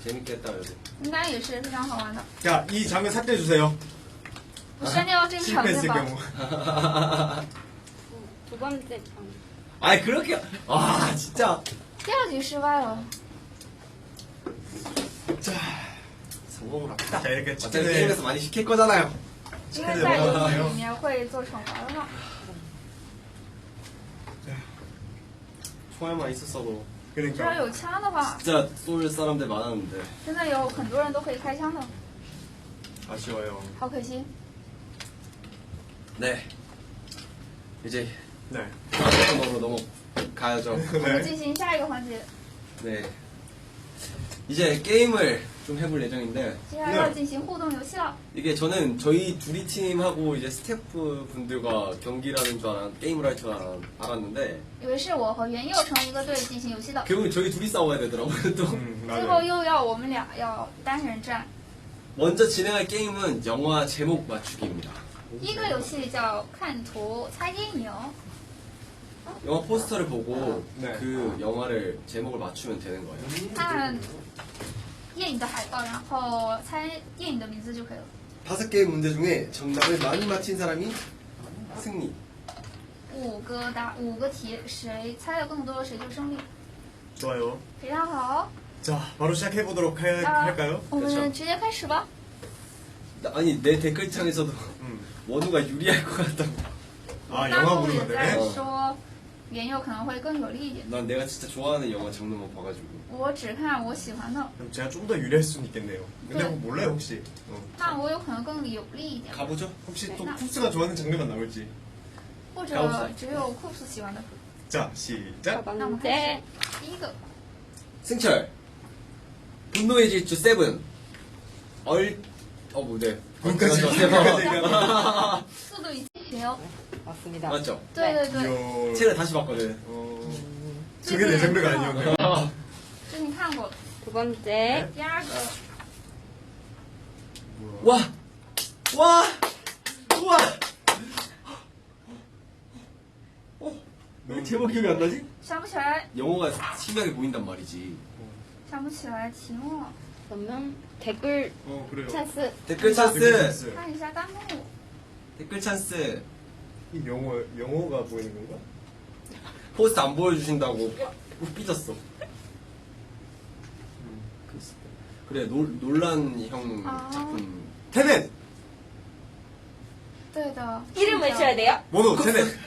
재밌겠다 그래도. 应该也是非常好玩的。 자, 이 장면 삭제해 주세요. 我删掉这个场对 실패했을 吧？ 경우. 두 번째 장. 아이 그렇게 와 진짜 第二局失败了。 자, 성공을 합시다. 자, 이렇게 어차피 치킨을 게임에서 많이 시킬 거잖아요. 因为在游戏里面会做惩罚的嘛。 총알만 있었어도 只要 그러니까 有枪的话， 진짜 쏠 사람들 많았는데 真的有很多人都可以开枪的， 아쉬워요. 好可惜。 네 이제 네. 다음으로 넘어가야죠. 我们 네. 进行下一个环节， 네 이제 게임을 좀 해볼 예정인데 接下来要进行互动游戏了。 이게 저는 저희 둘이 팀하고 이제 스태프 분들과 경기를 하는 줄 게임을 할 줄 알았는데 以为是我和袁佑成一个队进行游戏的， 결국 저희 둘이 싸워야 되더라고요. 또 最后 맞아요. 又要我们俩要单人战。 먼저 진행할 게임은 영화 제목 맞추기입니다. 第一个游戏叫看图猜电影， 영화 포스터를 보고 네. 그 영화를 제목을 맞추면 되는 거예요. 看电影的海报，然后猜电影的名字就可以了。 5개의 문제 중에 정답을 많이 맞힌 사람이 승리. 五个题，谁猜的更多，谁就胜利。 좋아요. 非常好， 자, 바로 시작해 보도록 할까요? 我们直接开始吧。 아니 내 댓글창에서도 음. 원우가 유리할 것 같다고. 아, 弹 영화 幕也 보는 在 건데. 说袁佑可能会更有利一点。 난 내가 진짜 좋아하는 영화 장르만 봐가지고. 我只看我喜欢的， 그럼 제가 좀 더 유리할 수는 있겠네요. 근데 네. 뭐 몰라요, 혹시. 那我有可能更有利一点， 가보죠. 혹시 또 쿱스가 좋아하는 장르만 나올지. 或者只有库斯喜欢的。 자, 시작. 那我们开 번째. 始第一个， 승철. 분노의 질주 세븐. 네. 거기까지 얘기하면. 速度与激情， 맞습니다. 맞죠? 对对对， 이야. 책을 다시 봤거든. 저게 내 장르가 아니었네요. 最近看过。 두 번째. 第二个， 와! 와! 우와! 왜 제목 기억이 안 나지? 想不起来， 영어가 신기하게 보인단 말이지. 想不起来题目了， 그러면 댓글 그래요. 찬스. 댓글 댓글 찬스! 찬스. 看一下弹幕。 댓글 찬스! 이 영어가 보이는 건가? 포스트 안 보여주신다고 삐졌어. 그래, 논란형 아. 작품. 테넷! 对的， 이름 외쳐야 돼요? 원호, 테넷.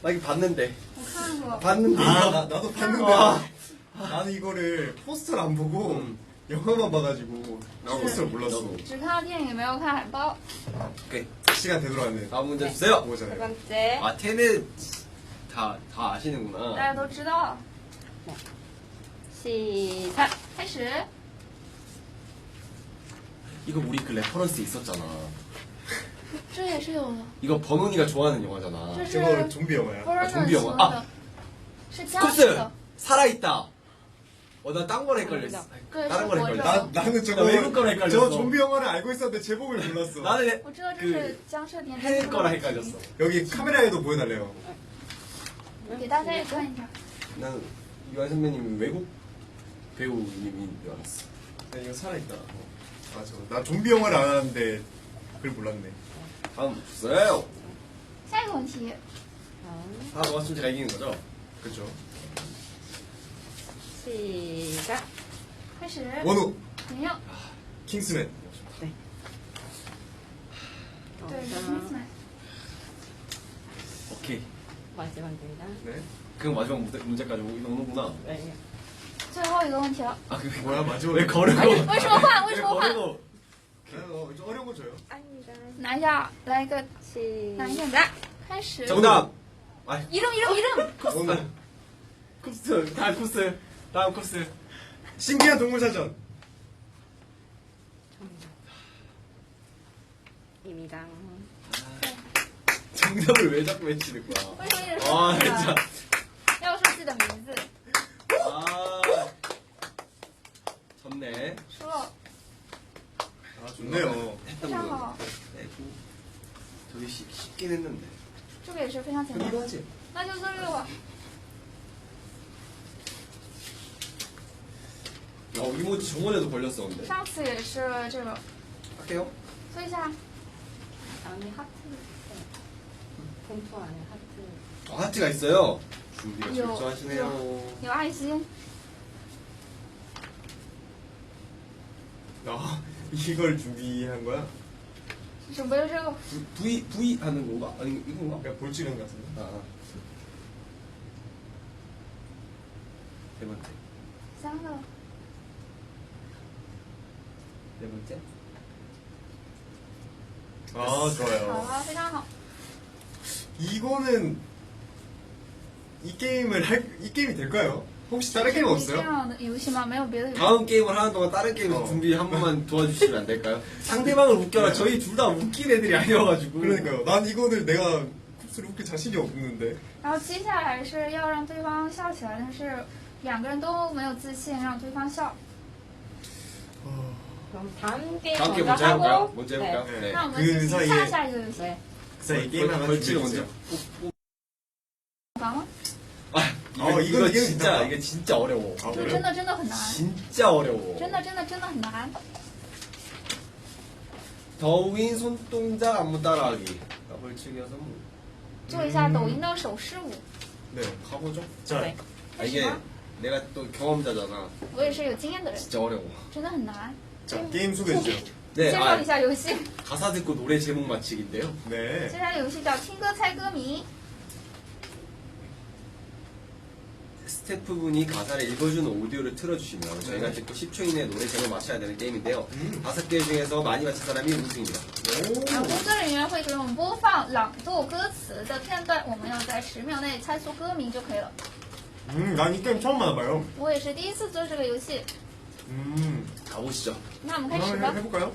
나 이거 봤는데. 我看过。 봤는데. 아, 나도 봤는데. 아. 나는 이거를 포스터를 안 보고 영화만 봐가지고 포스터를 몰랐어. 나도. 只看到电影，没有看海报。 오케이. 시간 되도록 하네. 다음 문제 주세요. 두 보잖아요. 번째. 아, 테넷 다 大 아시는구나. 家都知道。 시작. 开始， 이거 우리 그 레퍼런스 있었잖아. 这也是有的， 이거 번훈이가 좋아하는 영화잖아. 这是 저거 좀비 영화야. 波尔 좀비 喜 영화 欢的，是僵尸 쿱스! 的， 살아있다. 나 딴 거랑 헷갈렸어. 그래, 다른 거랑 그거 헷갈렸어. 나는 저거 외국 거랑 헷갈렸어. 저 좀비 영화를 알고 있었는데 제목을 몰랐어. 나는 我知道这是僵尸电视 해외 거랑 헷갈렸어. 여기 카메라에도 보여달래요. 给大家也看一下。 난 유한 선배님이 외국 배우님인 줄 알았어. 야, 이거 살아있다. 맞아. 나 좀비 영화를 안 하는데 그걸 몰랐네. 다음 주세요. 下一个问题， 다 맞추면 제가 이기는 거죠? 그죠? 시작. 开始， 원호, 袁佑， 킹스맨. 对，是 Kingsman。 오케이. 마지막입니다. 네. 그럼 마지막 문제까지 오는구나. 네. 最后一个问题了， 아, 그게 뭐야, 마지막에. 왜 거르고? 为什么换？为 왜 什么换？ 거르고? 좀 어려운 거 줘요. 아닙니다. 拿一下，来一个 시작. 难一点的，开始。 정답! 아, 이름 이름 이름. 원호. 쿱스. 다음 쿱스. 다음 쿱스. 신기한 동물사전. 입니다. 정답을 왜 자꾸 외치는 거야? 为什么一直说 아, 这 진짜. 个？要说自己的名字， 아. 졌네. 输了， 아, 좋네요. 非 했던 常 거. 好， 되게 쉽긴 했는데. 这个也是非常简单。 하지. 那就做这个吧。 이모지 저번에도 걸렸었는데. 上次也是这个， 할게요. 做一下。 다음에 하트. 네. 봉투 안에 하트. 하트가 있어요. 준비가 요, 철저하시네요. 有爱心， 이걸 준비한 거야? 准备了这个。 V 하는 건가? 아니 이건가? 그냥 볼찌른 것 같은데. 아. 네 번째. 3个， 네 번째. 아 好 좋아요. 了，非常好。 이거는 이 게임이 될까요? 혹시 다른 게임 这 없어요? 样的游戏吗？没有别的游戏。 다음 게임을 하는 동안 다른 게임 준비 한 번만 도와주시면 안 될까요? 상대방을 웃겨라. 저희 둘 다 웃긴 애들이 아니어가지고. 그러니까요. 난 이거를 내가 쿱스를 웃길 자신이 없는데. 然后接下来是要让对方笑起来，但是两个人都没有自信，让对方笑。 그럼 다음 게임 다음 게임 먼저 먼저 해볼까요? 하고. 먼저 해볼까요? 네. 네. 那我们 그 进行 사이에 下一个游戏。 네. 그래서 이 게임 하나 벌칙을 먼저. 준비해주세요. 完了， 아, 이거 이거 이게 진짜 괜찮다. 이게 진짜 어려워. 아, 这 그래요? 真的真的很难， 진짜 어려워. 真的真的真的很难。 더윈 손동작 안무 따라하기. 벌칙이어서 뭐 做一下抖音的手势舞， 네. 가보죠. 자, 네. 아, 이게 开始吗？ 내가 또 경험자잖아. 我也是有经验的人， 진짜 어려워. 真的很难。 자 게임 소개해주세요. 네, 介绍一下游戏， 가사 듣고 노래 제목 맞히기인데요. 네. 这场游戏叫听歌猜歌迷。 스태프분이 가사를 읽어주는 오디오를 틀어주시면 저희가 듣고 10초 이내에 노래 제목 맞춰야 되는 게임인데요. 5개 중에서 많이 맞힌 사람이 우승입니다. 然后工作人员会给我们播放朗读歌词的片段，我们要在10秒内猜出歌名就可以了。 난 이 게임 처음 만나봐요. 我也是第一次做这个游戏， 가보시죠. 那我们开始 한번 吧， 해볼까요?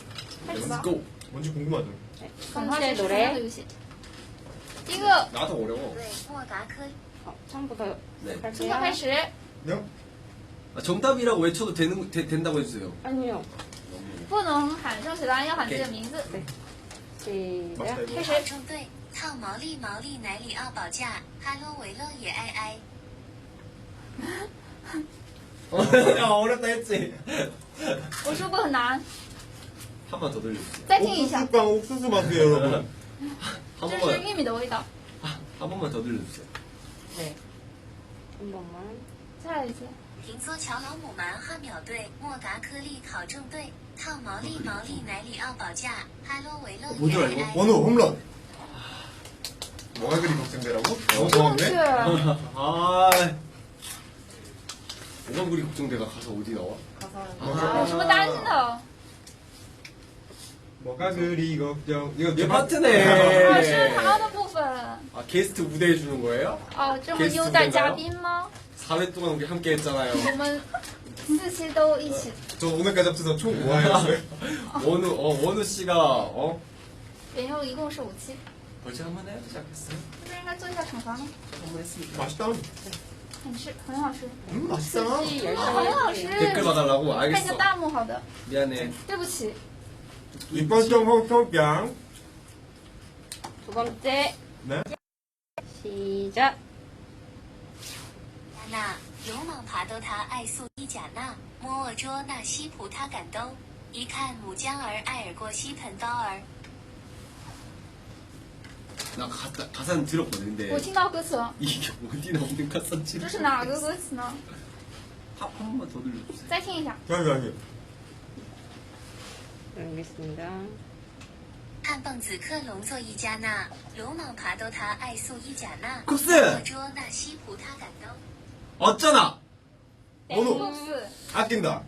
开始 Let's 吧。 go. 뭔지 궁금하죠. 네. 我们开 번째 始是什么样的 노래. 游戏？第一个， 나도 어려워. 对莫达科 처음부터 네. 从头开 갈게요. 始。 네? 아, 정답이라고 외쳐도 된다고 해주세요. 아니요. 不能喊正确答案，要喊自己的名字。 시작. 맞다 이거. 开始。考中队套毛利毛利乃里奥保驾哈喽维勒也爱爱 야, 어렵다 했지. 我说过很难， 한 번 더 들려주세요. 再听一下， 옥수수빵 옥수수 맛이에요 여러분. 한 这是 번만, 玉米的味道。 한 번만 더 들려주세요. 네. 한 번만. 再来一次。平佐桥老母蛮哈秒队莫达科利考中队套毛利毛利乃里奥保驾哈喽维勒也 뭐더라 爱 이거? 爱 원우 홈런. 뭐가 그리 걱정되라고? 너무 正 좋았네. 确， 아, 뭐가 그리 걱정돼가 가서 어디 나와? 가사. 有什么担心的？ 뭐가 그리 걱정. 이거 얘 제 哦，是 파트네. 他的部分。 아, 게스트 무대 해주는 거예요? 哦，这么优待嘉宾吗？ 4회 동안 우리 함께 했잖아요. 我们4期都一起， 저 오늘까지 합쳐서 총 5화였어요. 원우 씨가,然后一共是5期， 벌칙 한번 해야 되지 않겠어요? 是不是应该做一下惩罚呢？ 한번 했습니다. 맛있다. 很好吃， 맛있다. 四季 哦，很好吃。 열심히 댓글 봐달라고? 看一下 알겠어. 弹幕，好的， 미안해. 对不起。 이번 점 홍청장. 두 번째. 네? 시작. 那勇猛爬兜他爱素伊贾纳摸握捉那西葡他敢兜一看母江儿爱尔过西盆刀儿 나 가사는 들었거든. 근데 我听到歌词了， 이게 어디 나오는 가사인지. 这是哪个歌词呢？ 한 번만 더 들려주세요. 再听一下。 잠시만요. 알겠습니다. 看蹦子克隆做一加纳勇猛爬兜他爱素伊贾纳 쿱스! 摸握捉那西葡他敢兜 어쩌나? 원우. 不是， 아낀다.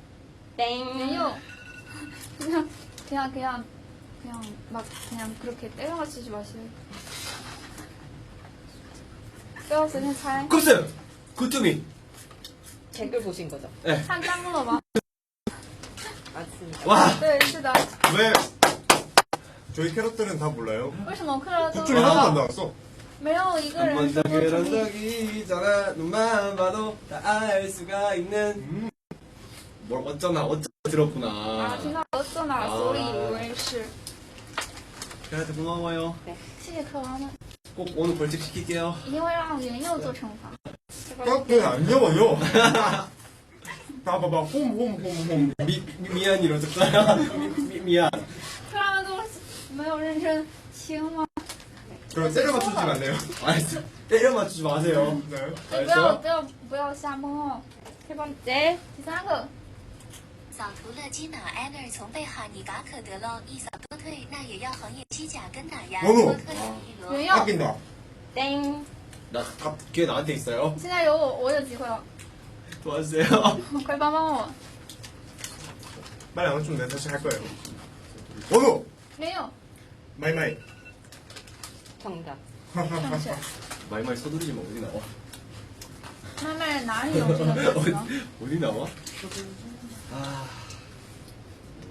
没 땡. 有，그냥 막 그냥 그렇게 때려맞추지 마시고. 不要随便猜， 쿱스! 9점이. 댓글 보신 거죠? 看弹幕了吗？ 맞습니다. 와! 对，是的。 왜? 저희 캐럿들은 다 몰라요. 为什么克劳都 국중에 하나도 안 나왔어. 没有一个 한 人 번 说 더 过 그런 成立？ 적이 있잖아. 눈만 봐도 다 알 수가 있는. 뭘 어쩌나 들었구나. 啊，听到我坐哪儿，所以以为是。 그래도 고마워요. 谢谢克劳们， 꼭 오늘 벌칙 시킬게요. 一定会让元佑做惩罚。 깍은 안 영어요. 봐봐봐 홈 미안 이러셨어요? 미안. 他们都没有认真听吗？ 그럼 때려 맞추지 말래요. 알았어. 때려 맞추지 마세요. 네. 对，不要瞎蒙哦。 세 번째. 第三个，扫图勒基马埃尔从贝哈尼嘎可得喽，一扫多退，那也要横野机甲跟哪呀？诺诺多特有一罗。原耀， 아낀다. 땡. 기회 나한테 있어요. 现在有我有机会了， 도와주세요. 快帮帮我。 빨리 안 맞추면 내가 다시 할 거예요. 원호 没有， 마이마이. 정답. 正确。 말말 서두르지 마. 어디 나와? 慢慢哪里有这个歌词呢？ 어디 나와? 아.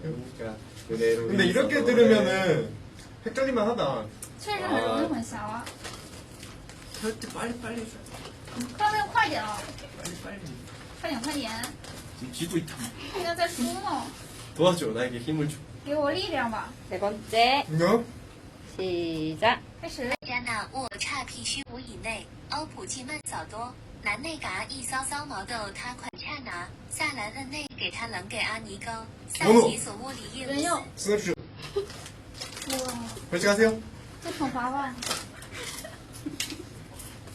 그러니까 그대로. 근데 이렇게 들으면은 헷갈릴만 하다. 确实很容易混淆啊。 할때 빨리 해줘. 快点快点啊！ 빨리. 快点快点！ 지금 쥐고 있다. 现在在输呢， 도와줘. 나에게 힘을 줘. 给我力量吧！ 네 번째. 너? 시작. 开始。詹纳沃差 P 虚无以内，欧普季曼扫多，南内嘎一骚骚毛豆他款恰拿，萨兰摁内给他冷给阿尼沟，萨提索沃里叶人用 스냅슛. 哇， 벌칙하세요. 这惩罚吧。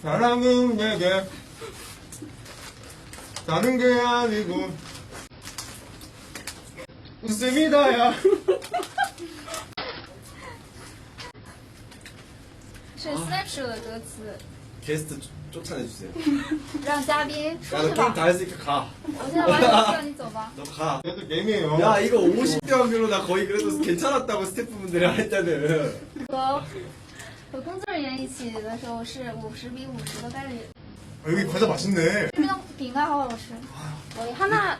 사랑은 내게 다른 게 아니고 웃음이다야. 是 Snapchat 的歌词， 게스트 쫓아내주세요. 让嘉宾出 야, 去 너 吧 게임 。다 했으니까 가. 我现在玩游戏了，你走吧。 너 가. 얘도 게임이에요. 야, 이거 50대 확률로 나 거의 그래도 괜찮았다고 스태프분들이 할 때는. 和工作人员一起的时候是50比50的概率。 아, 여기 과자 맛있네. 这边的饼干好好吃， 우리 하나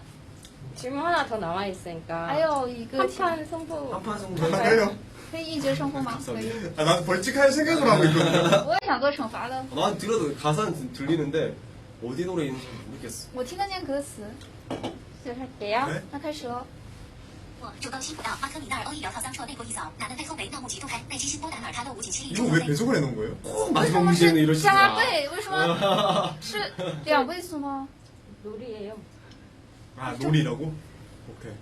질문 하나 더 남아 있으니까 还有一个 한판 승부. 한판 성공. 잠깐만요. 可以一决胜负吗？可以。 아, 나도 벌칙할 생각을 하고 있거든요. 我也想做惩罚的， 난 들어도 가사는 들리는데 어디 노래 있는지 모르겠어. 我听得见歌词。 시작할게요. 네? 那开始喽。我主高西普道阿科米纳尔欧一辽套桑绰内国一扫，南恩贝后梅纳木吉杜开奈基辛波南尔他勒五几七里 이거 왜 배속을 해놓은 거예요? 꼭 为什 마지막 么 문제는 是 이러시구나. 加倍？为什么是2倍速吗？ 룰이에요. 아, 놀이라고? 오케이.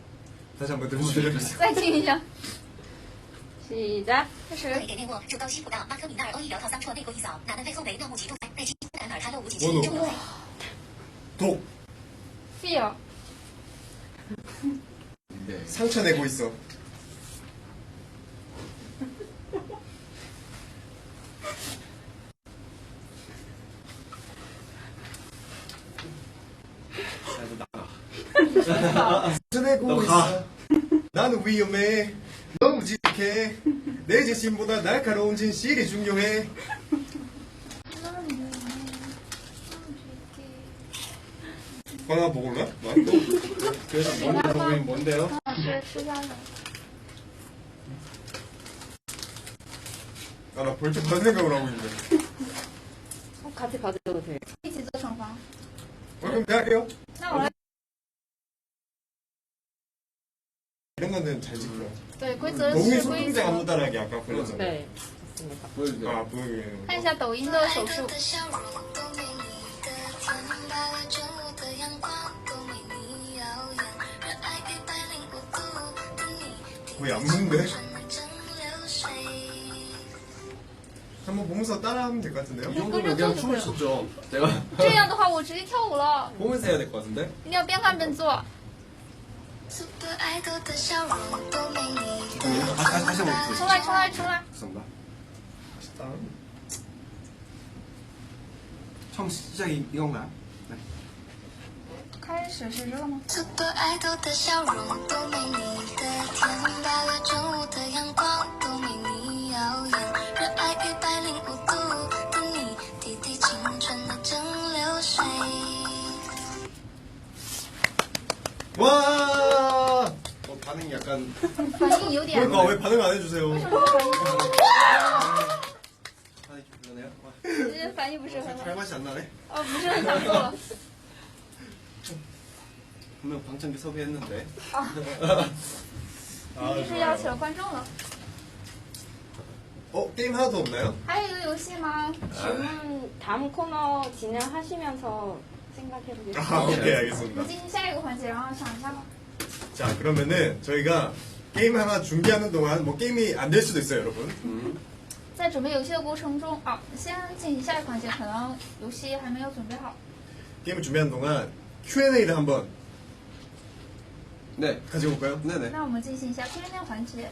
다시 한번 들어주세요. 再听一下， 시작. 开始。给内沃主高西普道阿科米纳尔欧一辽套桑绰内国一扫，南恩贝后梅纳木吉杜开奈基辛波南尔他勒五几七里 원호 正有 독. Feel， 네. 상처 내고 있어. 나가. 상처 내고 너 있어. 가. 나는 위험해. 너무 지독해. 내 진심보다 날카로운 진실이 중요해. 하나 먹을래? 그래서 뭔데 선생님 뭔데요? 好吃，吃下来。 아, 나 벌칙 받을 생각을 하고 있는데. 같이 가져도 돼요. 一起做惩罚。 그럼 내가 할게요. 那我来。 이런 거는 잘 지켜. 对，规则 너무 是规 손동작 안 则。 무단하게 아까 걸렸잖아. 네. 좋습니다. 보여주세요. 아, 보여요. 看一下抖音的手速。 거의 안무인데? 한번 보면서 따라하면 될 것 같은데요? 이 정도면 그냥 춤을 췄죠. 내가 这样的话，我直接跳舞了。 보면서 해야 될 것 같은데? 一定要边看边做。 다시 한번 重来，重来，重来。 죄송합니다. 맛있다. 처음 시작이 이건가요? 네. 开始是这个吗？ super idol 的笑容都没你的甜，8月正午的阳光都没你耀眼，热爱105度的你，滴滴青春的蒸馏水。 와! 반응이 약간 反应有点。 그러니까 왜 반응 안 해주세요? 为什么反应？ 반응이 좀 그러네요. 这反应不是很好。 잘 맛이 안 나네. 哦，不是很想做了。 분명 방청객 섭외했는데. 你是邀请了观众了。 게임 하나도 없나요? 还有一个游戏吗？ 질문 다음 코너 진행하시면서 생각해보겠습니다. 아, 오케이 我们 알겠습니다. 进行下一个环节，然后想一下吧。 자 그러면은 저희가 게임 하나 준비하는 동안 뭐 게임이 안 될 수도 있어요, 여러분. 在准备游戏的过程中，先进行下一个环节，可能游戏还没有准备好。 게임을 준비하는 동안 Q&A를 한번 네. 가져볼까요? 네네. 那我们进行一下 Q&A 环节，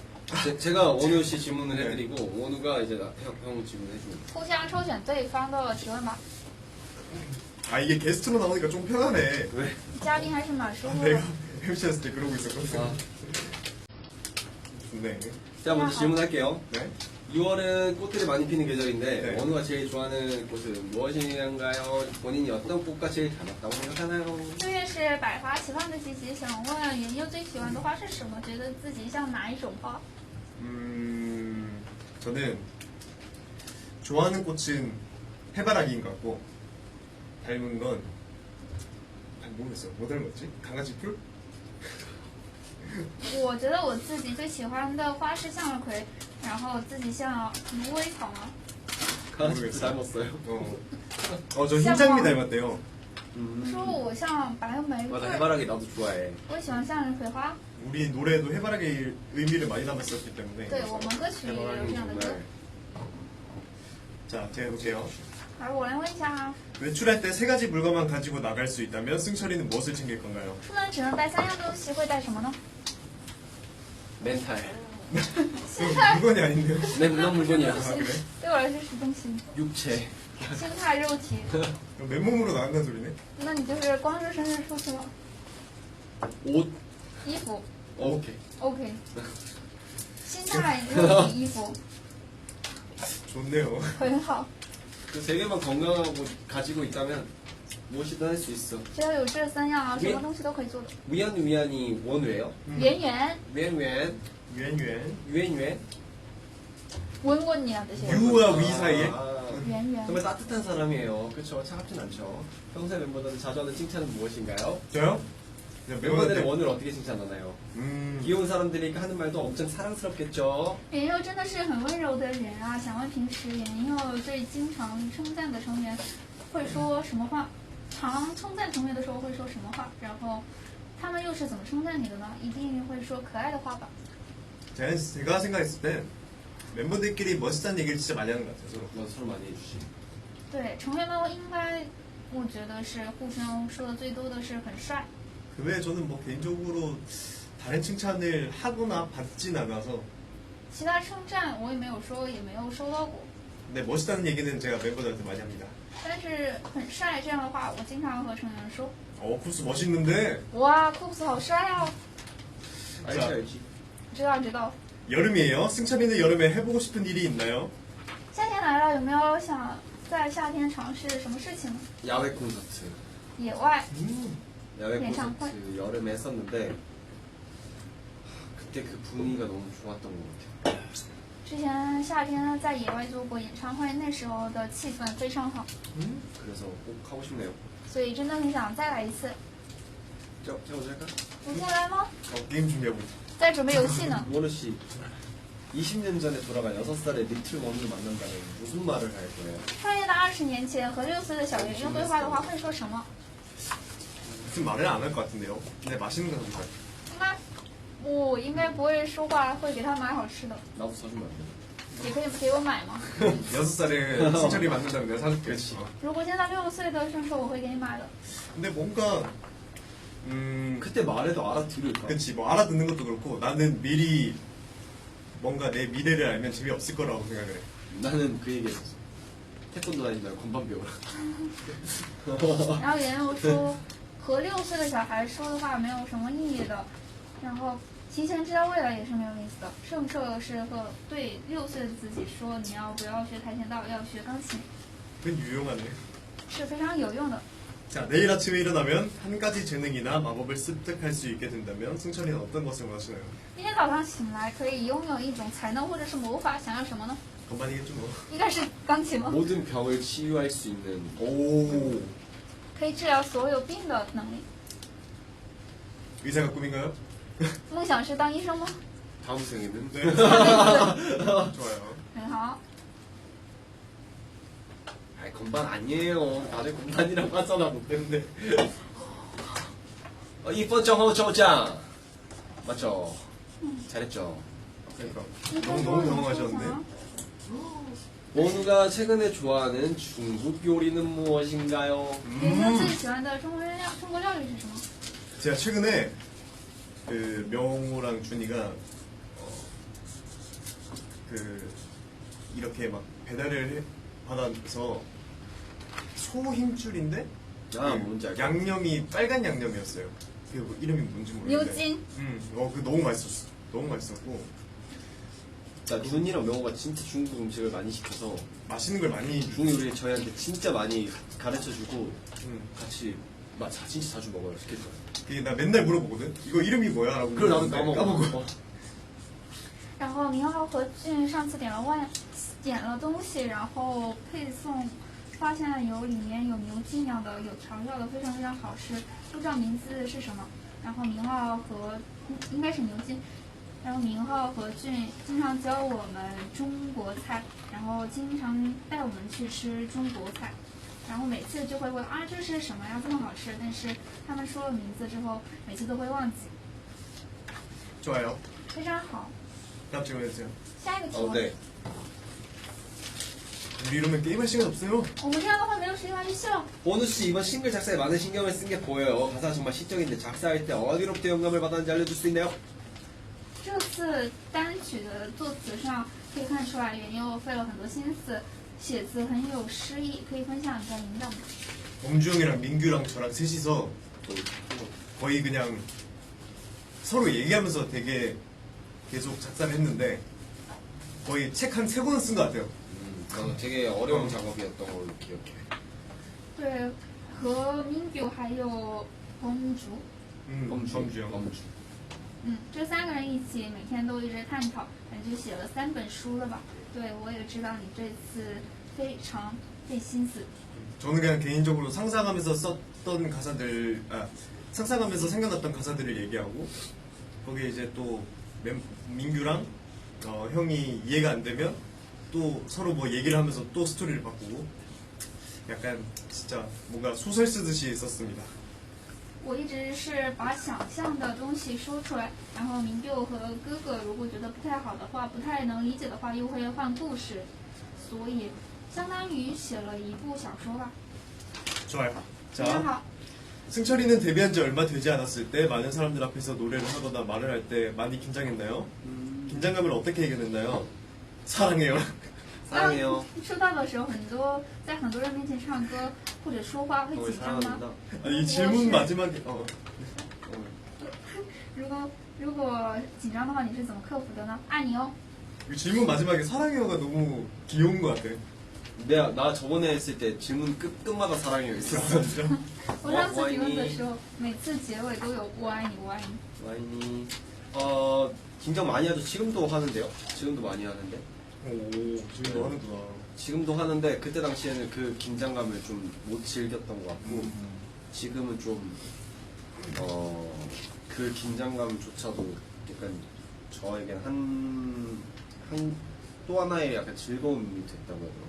제가 원우 씨 질문을 해드리고 원우가 이제 형 질문해줍니다. 互相抽选对方的提问吧。 아 이게 게스트로 나오니까 좀 편하네. 왜? 嘉宾还是蛮舒服的 내가 。 MC 했을 때 그러고 있었거든. 아. 네. 자 먼저 질문할게요. 네. 6월은 꽃들이 많이 피는 계절인데 네. 원우가 제일 좋아하는 꽃은 무엇인가요? 본인이 어떤 꽃과 제일 닮았다고 생각하나요? 6月是百花齐放的季节，想问妍优最喜欢的花是什么？觉得自己像哪一种花？ 저는 좋아하는 꽃은 해바라기인 것 같고 닮은 건 모르겠어요. 뭐 닮았지? 강아지 풀? 我觉得我自己最喜欢的花是向日葵，然后自己像芦苇草吗？ 강아지 닮았어요. 저 흰장미 닮았대요. 说我像白玫 맞아 瑰， 해바라기 나도 좋아해. 我也喜欢向日葵花。 우리 노래도 해바라기 의미를 많이 담았었기 때문에. 对我们歌曲也有这 해바라기 样的歌。 정말 자, 제가 해볼게요. 而我来问一下啊， 외출할 때 세 가지 물건만 가지고 나갈 수 있다면 승철이는 무엇을 챙길 건가요? 出门只能带3样东西，会带什么呢？ 멘탈. 물건이 아닌데요? 네 물론 물건이야. 아, 그래? 对我来说是东西， 육체. 心态、肉体。 그럼 맨몸으로 나간다는 소리네? 那你就是光着身子出去了， 옷. 衣服 오케이. OK，心态、肉体、衣服 좋네요. 很好， 그 세 개만 건강하고 가지고 있다면 무엇이든 할 수 있어. 只要有这3样啊，什么东西都可以做的。 위안이 원우예요? 圆圆， 위안 유엔. 温温你啊这些。 유와 위 사이에? 아, 圆圆， 정말 따뜻한 사람이에요. 그렇죠? 차갑진 않죠. 평소에 멤버들은 자주 하는 칭찬은 무엇인가요? 저요? 그냥 멤버들의 멤버한테 원우를 어떻게 칭찬하나요? 귀여운 사람들이니까 하는 말도 엄청 사랑스럽겠죠? 妍优真的是很温柔的人啊！想问平时妍优最经常称赞的成员会说什么话？常称赞成员的时候会说什么话？然后他们又是怎么称赞你的呢？一定会说可爱的话吧？ 제가 생각했을 때 멤버들끼리 멋있다는 얘기를 진짜 많이 하는 것 같아요. 서로. 뭐 서로 많이 해주시. 对，成员们应该，我觉得是互相说的最多的是很帅。 그 외에 저는 뭐 개인적으로 다른 칭찬을 하거나 받진 않아서 其他称赞我也没有说，也没有收到过。 근데 멋있다는 얘기는 제가 멤버들한테 많이 합니다. 但是很帅这样的话，我经常和成员说。 쿠스 멋있는데 哇，库斯好帅啊！ 알지. 知道知道。 여름이에요. 승철이는 여름에 해보고 싶은 일이 있나요? 夏天来了，有没有想在夏天尝试什么事情呢？ 야외 콘서트. 野外 야외 예상권? 콘서트 여름에 했었는데 그때 그 분위기가 너무 좋았던 것 같아요. 之前夏天在野外做过演唱会，那时候的气氛非常好， 그래서 꼭 하고 싶네요. 所以真的很想再来一次。 제가 먼저 할까? 我先来吗？ 게임 준비하고 있어. 在准备游戏呢。 원우 씨 20년 전에 돌아간 6살의 리틀 원우를 만난다면 무슨 말을 할 거예요? 穿越到20年前和6岁的小圆圆对话的话，会说什么？ 무슨 말을 안 할 것 같은데요. 근데 맛있는 거 사줄까요? 应该我应该不会说话，会给他买好吃的， 나도 사주면 안 돼? 也可以给我买吗？ 6살에 승철이 만난다면 내가 사줄게. 그렇지. 如果现在6岁的胜受，我会给你买的。 근데 뭔가 그때 말해도 알아들을까? 그치 뭐 알아듣는 것도 그렇고 나는 미리 뭔가 내 미래를 알면 재미없을 거라고 생각을 해. 나는 그 얘기 했었어. 태권도 다니지 말고 건반 배워라. 然后圆圆说，和6岁的小孩说的话没有什么意义的，然后提前知道未来也是没有意思的。胜受是和对6岁的自己说，你要不要学跆拳道，要学钢琴， 그건 유용하네. 是非常有用的。 자, 내일 아침에 일어나면 한 가지 재능이나 마법을 습득할 수 있게 된다면 승철이는 어떤 것을 원하시나요? 明天早上醒来可以拥有一种才能或者是魔法，想要什么呢？ 건반이겠죠 뭐. 应该是钢琴吗？ 모든 병을 치유할 수 있는 오 可以治疗所有病的能力。 의사가 꿈인가요? 梦想是当医生吗？ 다음 생에는 네. 很 좋아요. 好。 할 건반 아니에요. 다들 건반이라고 하잖아, 너 때문에. 이번 정호 저장. 맞죠? 잘했죠? 그러니까 一分 너무 钟 당황하셨네. 收藏 원우가 최근에 좋아하는 중국 요리는 무엇인가요? 对他最喜欢的中国料理是什么？ 제가 최근에 그 명호랑 준이가 그 이렇게 막 배달을 받아서 소 힘줄인데 아, 그 뭔지 알죠? 양념이 빨간 양념이었어요. 그 뭐 이름이 뭔지 모르겠는데. 牛筋。 그 너무 맛있었어. 너무 맛있었고 나 준이랑 명호가 진짜 중국 음식을 많이 시켜서 맛있는 걸 많이 중국 요리 저희한테 진짜 많이 가르쳐주고 음. 같이 진짜 자주 먹어요. 시켜줘요. 그게 나 맨날 물어보거든. 이거 이름이 뭐야?라고. 그걸 나도 물어보는데 까먹어. 然后明浩和俊上次点了东西，然后配送，发现里面有牛筋一样的，有调料的，非常非常好吃，不知道名字是什么。然后明浩和应该是牛筋，然后明浩和俊经常教我们中国菜，然后经常带我们去吃中国菜，然后每次就会问啊这是什么呀这么好吃，但是他们说了名字之后，每次都会忘记， 좋아요. 非常好。 다음 질문해주세요. 下一个提 어, 问。 네. 우리 이러면 게임할 시간 없어요. 我们这样的话没有时间玩游戏了。 원우 씨 이번 싱글 작사에 많은 신경을 쓴 게 보여요. 가사가 정말 시적인데 작사할 때 어디로부터 영감을 받았는지 알려줄 수 있나요? 这次单曲的作词上可以看出来，袁佑费了很多心思，写字很有诗意，可以分享一下灵感吗？ 엄주영이랑 민규랑 저랑 셋이서 거의 그냥 서로 얘기하면서 되게 계속 작사를 했는데 거의 책 한 3권은 쓴 것 같아요. 나도 되게 어려운 작업이었던 걸로 기억해. 对，和 Mingyu 还有红竹， 엄주영. 범주. 这3个人一起每天都一直探讨，感觉写了3本书了吧？对，我也知道你这次非常费心思。 저는 그냥 개인적으로 상상하면서 썼던 가사들, 상상하면서 생각났던 가사들을 얘기하고 거기에 이제 또 민규랑 형이 이해가 안 되면 또 서로 뭐 얘기를 하면서 또 스토리를 바꾸고 약간 진짜 뭔가 소설 쓰듯이 썼습니다. 我一直是把想象的东西说出来，然后明佑和哥哥如果觉得不太好的话，不太能理解的话，又会换故事，所以相当于写了一部小说吧。 좋아요. 非常 자, 好。 승철이는 데뷔한 지 얼마 되지 않았을 때 많은 사람들 앞에서 노래를 하거나 말을 할 때 많이 긴장했나요? 긴장감을 어떻게 해결했나요? 사랑해요. 사랑해요. 出道的时候，在很多人面前唱歌或者说话会 정말 紧张吗？ 사랑합니다. 아니, 이 질문 마지막에 如果紧张的话，你是怎么克服的呢？爱你哦。 이 질문 마지막에 사랑해요가 너무 귀여운 것 같아. 나 저번에 했을 때 질문 끝마다 사랑해요 있었어. 我上次提问的时候，每次结尾都有我爱你，我爱你。 와인이 긴장 많이 하죠. 지금도 하는데요. 지금도 많이 하는데. 오, 지금도 하는구나. 지금도 하는데 그때 당시에는 그 긴장감을 좀 못 즐겼던 것 같고 지금은 좀 그 긴장감조차도 약간 저에겐 또 하나의 약간 즐거움이 됐다고 해야 되나?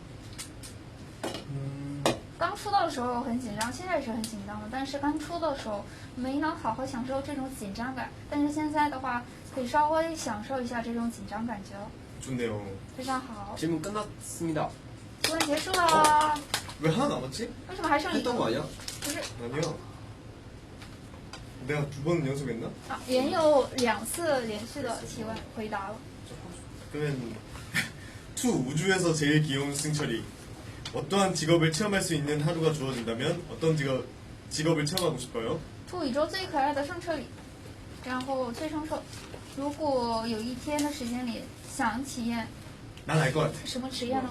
刚出道的时候很紧张，现在也是很紧张的。但是刚出道的时候没能好好享受这种紧张感，但是现在的话可以稍微享受一下这种紧张感觉了， 좋네요. 非常好。 질문 끝났습니다. 提问结束了， 왜 하나 남았지? 为什么还剩一 했던 个？ 거 아니야? 不是 아니야. 내가 2번 연속했나? 啊，原有2次连续的提问回答了。 그러면 투 우주에서 제일 귀여운 승철이 어떠한 직업을 체험할 수 있는 하루가 주어진다면 어떤 직업을 체험하고 싶어요? 兔宇宙最可爱的圣彻里，然后最圣彻。如果有一天的时间里想体验 난 알 것 같아. 什么职业呢？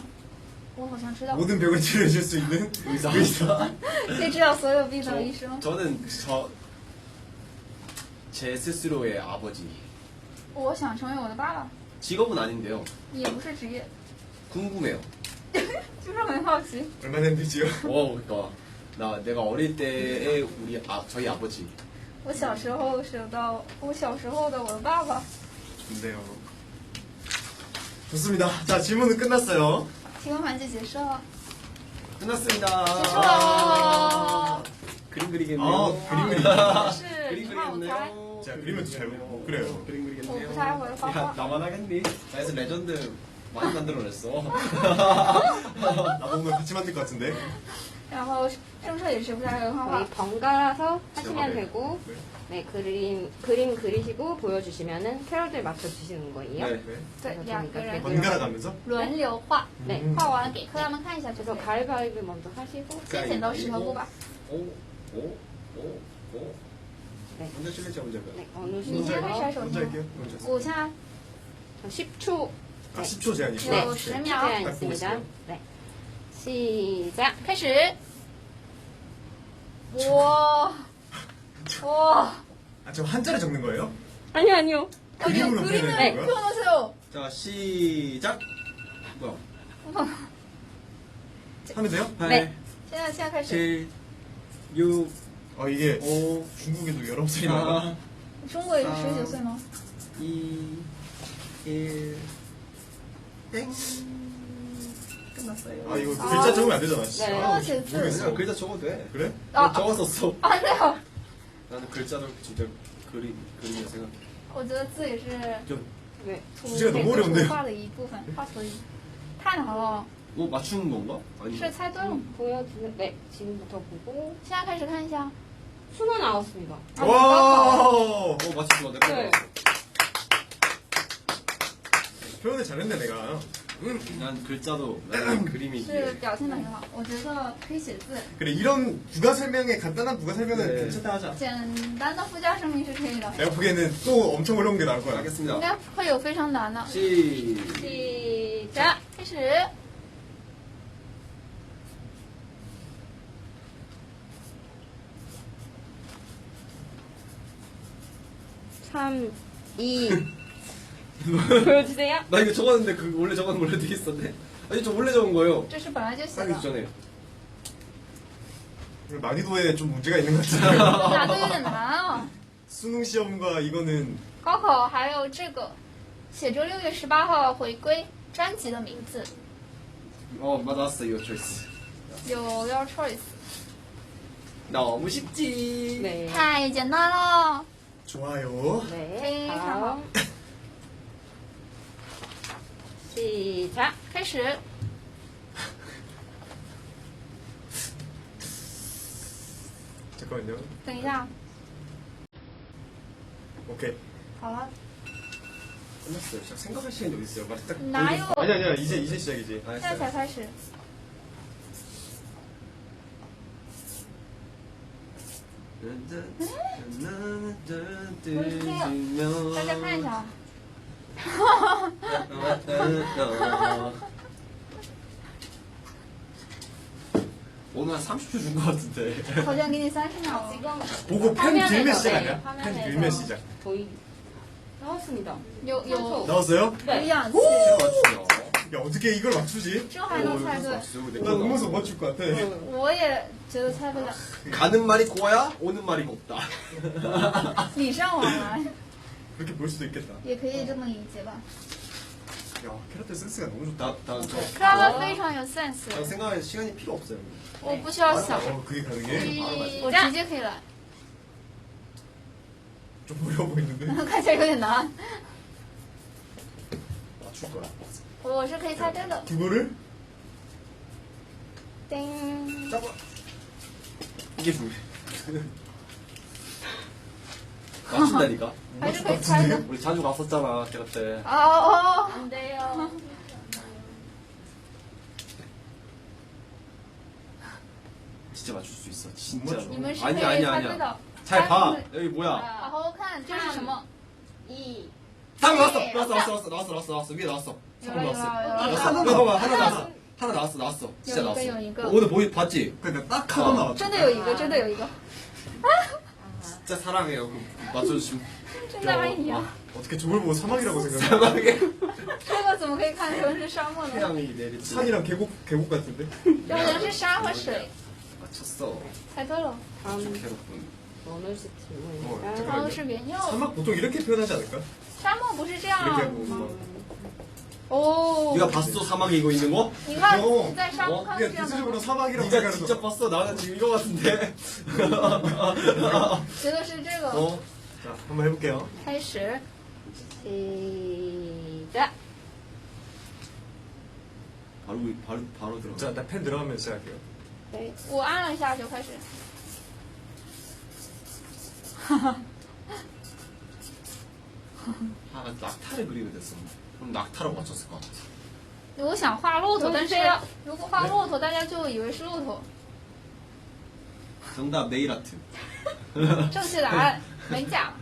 我好像知道， 모든 병을 치료해줄 수 있는 의사. 可以治疗所有病的医生。 저는 제 스스로의 아버지. 我想成为我的爸爸， 직업은 아닌데요. 也不是职业， 궁금해요. 就是很好奇。 얼마나 힘들지요? 그러니까 내가 어릴 때의 저희 아버지. 我小时候想到我小时候的我的爸爸。 좋네요. 좋습니다. 자, 질문은 끝났어요. 提问环节结束了。 끝났습니다. 와. 그림 그리겠네요. 그림 그리기. 是 그림 你看我猜 그리겠네요. 자, 그림은 잘 못- 그래요. 그림 그리겠네요. 我不太会画画 야, 나만 하겠니? 나 그래서 레전드 많이 만들어냈어. 나보면 같이 만들 것 같은데. 然后正社也是不太会画 거의 画， 번갈아서 하시면 네. 되고 네. 네 그림 그리시고 보여주시면은 캐럴들 맞춰주시는 거예요. 네. 对，两个人 번갈아 가면서. 轮流画， 네. 画完给客人们看一下就可 그래서 以。 가위바위보 먼저 하시고 先剪刀石头布吧， 오. 네. 먼저 실례죠, 먼저. 네, 어느 你先开始还是 순서로 我 먼저 先？ 할게요. 我先啊， 10초 아, 10초 제한이죠. 네, 有10 秒， 제한 딱 보고 있습니다. 있어요. 네, 시작. 开始。哇哇， 아, 저 한자를 적는 거예요? 아니요. 그림으로 그림을 표현하는 거야? 표현하세요. 자, 시작. 뭐야? 하면 돼요? 8, 对现在开始， 7, 6, 이게 5, 중국에도 19살이 나와. 4, 中国也是19岁吗？ 2, 1, 땡. 끝났어요. 아, 이거 글자 적으면 안 되잖아. 씨. 네. 아, 제 모르겠어. 그냥 글자 적어도 돼. 그래? 아. 적었었어. 啊，对哦， 나는 글자를 진짜 그림이라 생각해. 我觉得字也是 좀 네. 图 주제가 给 너무 图 어려운데요? 画的一部分，画图的一，太难了， 뭐 맞추는 건가? 아니. 是猜对了。 보여주는 네, 지금부터 보고 现在开始看一下， 순서 나왔습니다. 아, 와! 맞췄어. 내가. 네. 표현을 잘했네, 내가. 난 글자도 나는 그림이 是表现的很好，我觉得可以写字， 그래, 이런 부가 설명에, 간단한 부가 설명은 네. 괜찮다 하자. 简单的附加声明是可以的， 내가 보기에는 또 엄청 어려운 게 나올 거야. 应 알겠습니다. 该会有非常难的。 시작. 开始， 3, 2 보여주세요. 나 이거 적었는데 그 원래 적은 원래 되게 있었네. 아니 저 원래 적은 거예요. 这是本来就写 하기 的， 전에. 난이도에 좀 문제가 있는 것 같은데. 难度有点难啊。 수능 시험과 이거는 高考还有这个，写着6月18号回归专辑的名字， 맞았어 이거 초이스. 有 Your Choice， 너무 쉽지. 네. 太简单了。 좋아요. 네. 네, 다음. 시작. 开始， 잠깐만요. 等一下， 오케이. 好了， 끝났어요. 진짜 생각할 시간이 어디 있어요? 막 딱. 哪有？ 아니야, 이제 시작이지. 现在才开始， 大家看一下， 오늘 한 30초 준 것 같은데. 好像给你30秒了。 지금 보고 펜 화면에서, 들면 네, 시작 아니야? 펜 화면에서 들면 시작. 보이 나왔습니다. 有 나왔어요? 有氧气， 야, 어떻게 이걸 맞추지? 这还能猜对？ 나 너무 못 맞출 것 같아. 我也觉得猜不了， 가는 말이 고와야 오는 말이 곱다. 礼尚往来， 그렇게 볼 수도 있겠다. 也可以这么理解吧。 야, 캐럿들 센스가 너무 좋다. 다음 저. 他们非常有 sense， 난 생각할 시간이 필요 없어요. 我不需要想， 그게 가능해? 我直接可以来。 좀 어려워 보이는데? 看起来有点难， 맞출 거야. 我是可以猜对的。 그거를? 叮， 짜봐. 이게 뭐야? 맞춘다니까? 还是可以猜的。 우리 자주 갔었잖아, 걔 때. 哦， 안 돼요. 진짜 맞출 수 있어, 진짜. 你们是可 아니 以 아니 猜 아니야. 对的。 잘 봐. 여기 뭐야? 好好看，这是什么？ 2. 딱 나왔어, 네, 나왔어. 위에 나왔어. 요 상품 나왔어. 요 잠깐만, 하나 나왔어. 하나 나왔어. 진짜 나왔어. 有一个 오늘 봤지? 그러니까 딱 하나 나왔다. 真的有一个，真的有一个， 진짜 사랑해요. 맞춰주시면. 真的爱你啊！ 어떻게 저걸 보고 사막이라고 생각해? 사랑해. 这个怎么可以看成是沙漠呢？ 태양이 내리지. 산이랑 계곡 같은데? 有可能是沙和水。 맞췄어. 猜对了， 다음 괴롭군. 어느새 질문입니다. 잠깐만요. 然后是原柚。 사막 보통 이렇게 표현하지 않을까? 沙漠不是这样 이렇게 하고 막哦， 네가 봤어 사막에 이거 있는 거? 你看 어 在沙漠看 이게 到这样的 대체적으로 사막이라고 네가 생각하는 직접 거. 봤어? 나는 지금 이거 같은데. 觉得是这个 어? 자, 한번 해볼게요. 开始， 시작. 바로 들어. 자, 나 펜 들어가면 시작할게요. 네. 我按了一下就开始。 아, 낙타를 그리게 됐어. 그럼 낙타라고 맞췄을 것 같아. 我想画骆驼，但是对呀如果画骆驼，大家就以为是骆驼。 정답 네일 아트. 正确答案美甲。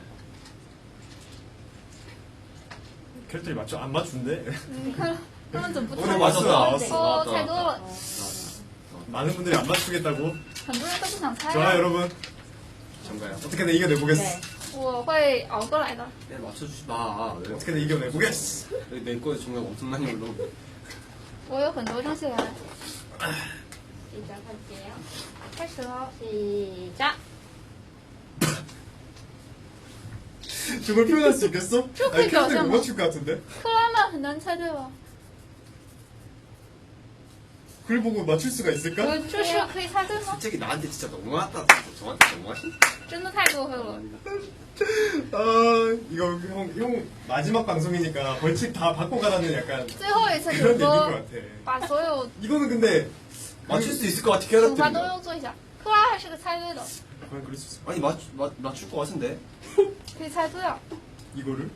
캐릭터리 맞춰? 안 맞춘대? 他们怎么不 오늘 猜？ 맞췄다. 哦，猜多了， 많은 분들이 안 맞추겠다고? 很多人都不想猜 좋아 啊。 여러분 정가요? 어떻게든 이겨내보겠어. 네. 我会熬过来的。 내 맞춰주지 마. 왜? 어떻게든 이겨내보겠어. 내 거에 정말 엄청 많이 올라. 我有很多正确答案。 시작할게요. 开始了， 시작. 저걸 표현할 수 있겠어? 조금 아니 캐릭터리 겨우잖아. 못 맞출 것 같은데? 克拉曼很难猜对吧？ 그걸 보고 맞출 수가 있을까? 这是可以猜对吗？ 솔직히 나한테 진짜 너무하다. 저한테 너무하신? 真的太过分了。 아 이거 형 마지막 방송이니까 벌칙 다 받고 가라는 약간 最后一次直 그런 얘기인 것 播， 같아. 把所有 이거는 근데 맞출 수 있을 것 같아. 惩罚 캐럿들이. 都要做一下。克拉还是个猜对的， 그냥 그럴 수 있어. 아니 맞출 것 같은데. 可以猜对啊。 이거를?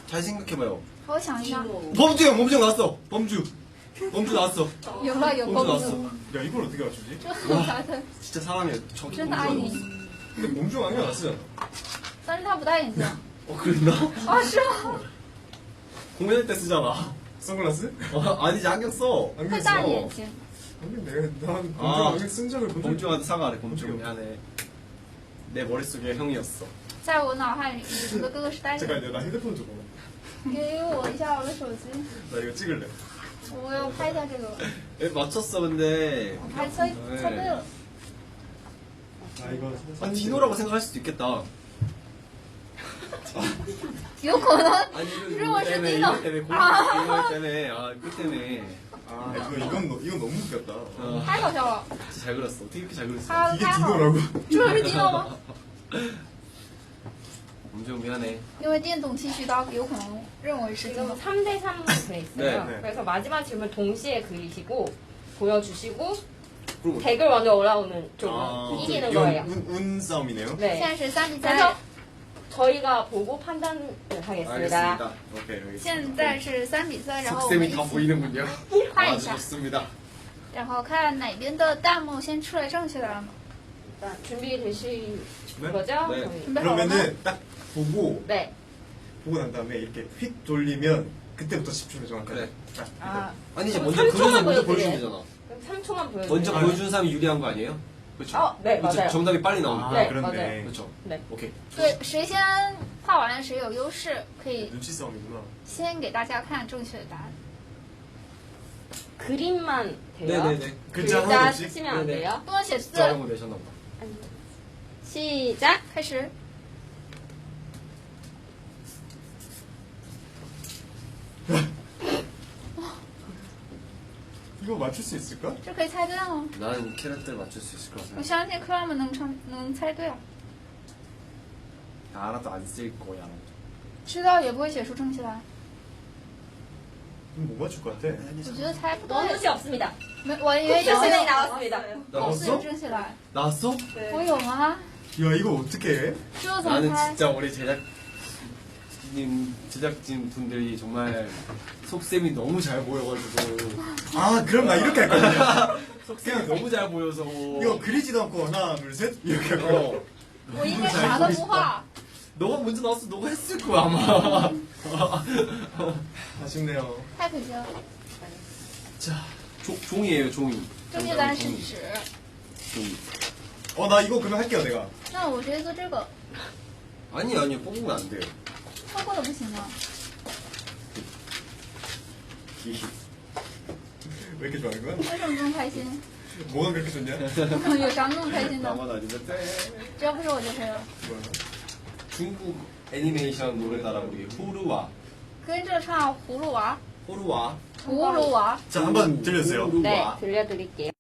잘 생각해봐요. 好，我想一下， 범주 나왔어. 범주 나왔어. 有了有 범주 公 나왔어. 主， 야 이걸 어떻게 맞추지? 这很猜对， 진짜 사람이 저기 真的爱你。 근데 몸중 안경 안 쓰잖아. 但是他不戴眼镜。 그랬나? 啊，是吗？ 공연할 때 쓰잖아. 선글라스? 아니지 안경 써. 会 안경 戴 써. 眼镜。 안경 내가 난 몸중 아. 안경 쓴 적을 본 적이 범주한테 사과하래. 범주 범주. 미안해. 내 머릿속에 형이었어. 在我脑海里，你的哥哥是戴着。 잠깐 나 핸드폰 줘봐. 给我一下我的手机， 나 이거 찍을래. 我要拍一下这个。 맞췄어 근데. 我还猜对了。 아 이거 아 디노라고 생각할 수도 있겠다. 有可能 아니 이거 认为是 때문에 迪 이거 诺。 때문에 아. 이거 때문에 그 때문에 아 이건 너무 웃겼다. 어, 太搞笑了， 진짜 잘 그렸어. 어떻게 이렇게 잘 그렸어? 他 이게 太好了。 디노라고? 这是迪诺吗？ 엄청 미안해. 因为电动剃须刀有可能认为是迪 지금 诺。 3대3로 돼 있어요. 네, 네. 그래서 마지막 질문 동시에 그리시고 보여주시고 그럼 댓글 먼저 올라오는 쪽은 아, 이기는 이건 거예요. 운 싸움이네요. 现 네. 在是3比 그래서 3， 저희가 보고 판단을 하겠습니다. 알겠습니다. 오케이 알겠습니다. 现在是3比3，然后我们 속셈이 一 다 起 보이는군요. 看一 아주 下， 좋습니다. 然后看哪边的弹幕先出来正确答案吧。 일단 준비되신 네? 거죠? 네. 저희. 准备好了吗？ 그러면은 딱 보고 네. 보고 난 다음에 이렇게 휙 돌리면 그때부터 10초를 정확하게. 그래. 자, 아, 아니 이제 그럼 먼저 3초만 그려서 먼저 보여드려요. 보여주면 되잖아. 그럼 3초만 보여주세요. 먼저 보여준 사람이 유리한 거 아니에요? 그렇죠? 네, 그렇죠? 맞아요. 정답이 빨리 나오니까. 아, 네, 그렇네. 맞아요. 그렇죠. 네. 오케이. 对，谁先画完谁有优势，可以 눈치 싸움이구나. 先给大家看正确的答案。 그림만 돼요? 네네네. 글자 하나 글자 없이? 쓰시면 안 네네. 돼요? 不能写字。 짜는 거 내셨나 보다. 시작! 开始， 이거 맞출 수 있을까? 这可以猜对吗？ 난 캐럿들 맞출 수 있을 것 我 같아. 相信克拉们能猜对啊， 하나도 안 쓸 거야. 知道也不会写出正确答案。 못 맞출 것 같아. 我觉得猜不对， 원우 씨 없습니다. 没，我以为有 실수이 나왔습니다. 我是有 나왔어? 正确答案， 나왔어? 我有吗？ 야 이거 어떻게 해? 这怎么 나는 猜？ 진짜 우리 제작진 분들이 정말 속셈이 너무 잘 보여가지고 아 그럼 나 이렇게 할 거야. 속셈이 너무 잘 보여서 이거 그리지도 않고 하나 둘 셋 이렇게 할 거야. 어, 我应该啥都不画。 너가 먼저 나왔어 너가 했을 거야 아마. 아쉽네요. 太可惜了。 자 종이에요 종이. 正确答案是纸， 종이. 나 이거 그러면 할게요 내가. 那我直接做这个， 아니 뽑으면 안 돼요. 错过了不行吗？ 왜 이렇게 좋아하는 거야? 为什么这么开心？ 뭐가 그렇게 좋냐? 有啥那么开心的？ 나만 아니면 돼. 只要不是我就可以了。 뭐야? 중국 애니메이션 노래가라 우리 후루와 跟着唱葫芦娃， 호루와. 葫芦娃， 자, 한번 들려주세요. 네, 호루와. 들려드릴게요.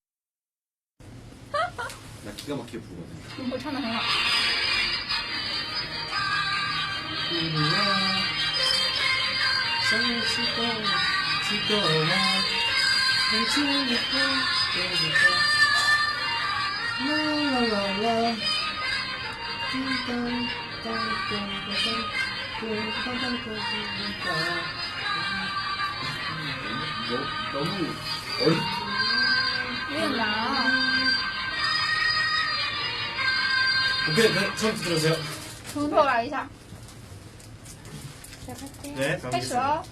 나 기가 막히게 부르거든. 我唱的很好。 너무 어렵. 有点难啊， 오케이, 네, 처음부터 들어주세요. 从头来一下， 시작할게요. 네, 开始哦。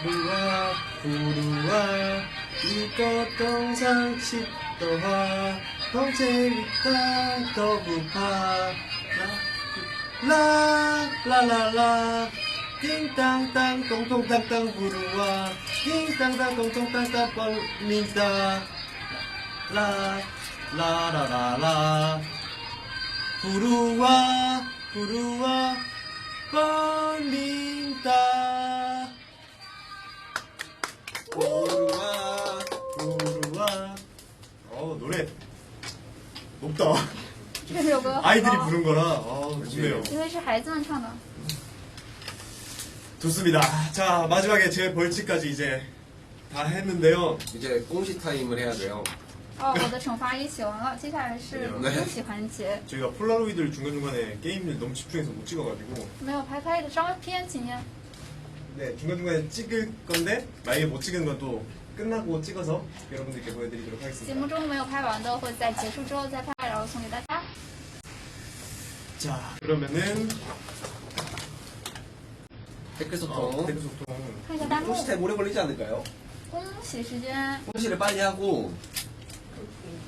부루와 부루와 이거 동상 칩도와 덩체리다 더구파 라라라라 띵땅땅 똥똥땅땅 부루와 띵땅땅 똥똥땅땅 뻘린다 라라라라 부루와 부루와 뻘린다 호루와. 부루와 노래 높다 这首歌很 아이들이 高 부른 거라 높네요 因为是孩子们唱的。 좋습니다 자 마지막에 제 벌칙까지 이제 다 했는데요 이제 공시 타임을 해야 돼요. 哦，我的惩罚也写完了，接下来是恭喜环节， 저희가 폴라로이드를 중간중간에 게임을 너무 집중해서 못 찍어가지고 没有拍拍的照片今天。 네 중간중간에 찍을 건데 만약에 못 찍은 건 또 끝나고 찍어서 여러분들께 보여드리도록 节 하겠습니다 目中没有拍完的会在结束之后再拍，然后送给大家。 자 그러면은 댓글 소통. 댓글 소통 看一下弹幕， 공시 타임 오래 걸리지 않을까요? 恭喜时间。 공시를 빨리 하고